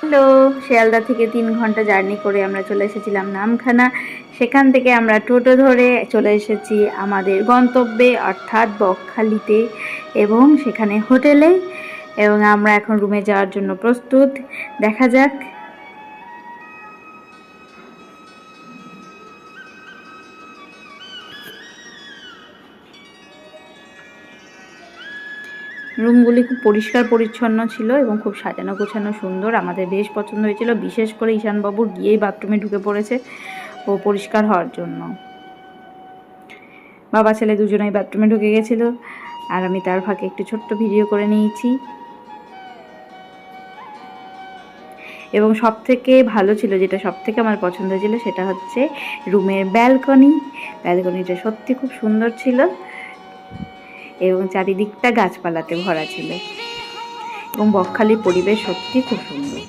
Hello, Sealdah থেকে 3 ঘন্টা journey করে আমরা চলে এসেছিলাম নামখানা। সেখান থেকে আমরা টোটো ধরে চলে এসেছি আমাদের গন্তব্যে অর্থাৎ বকখালিতে এবং সেখানে হোটেলে, এবং আমরা এখন রুমে যাওয়ার জন্য প্রস্তুত। দেখা যাক। রুমগুলি খুব পরিষ্কার পরিচ্ছন্ন ছিল এবং খুব সাজানো গোছানো সুন্দর। আমাদের বেশ পছন্দ হয়েছিল, বিশেষ করে ঈশানবাবুর গিয়েই বাথরুমে ঢুকে পড়েছে ও পরিষ্কার হওয়ার জন্য। বাবা ছেলে দুজনেই বাথরুমে ঢুকে গেছিল আর আমি তার ফাঁকে একটু ছোট্ট ভিডিও করে নিয়েছি। এবং সব থেকে ভালো ছিল, যেটা সব থেকে আমার পছন্দ ছিল, সেটা হচ্ছে রুমের ব্যালকনিটা সত্যি খুব সুন্দর ছিল এবং চারিদিকটা গাছপালাতে ভরা ছিল এবং বকখালির পরিবেশ সত্যি খুব সুন্দর।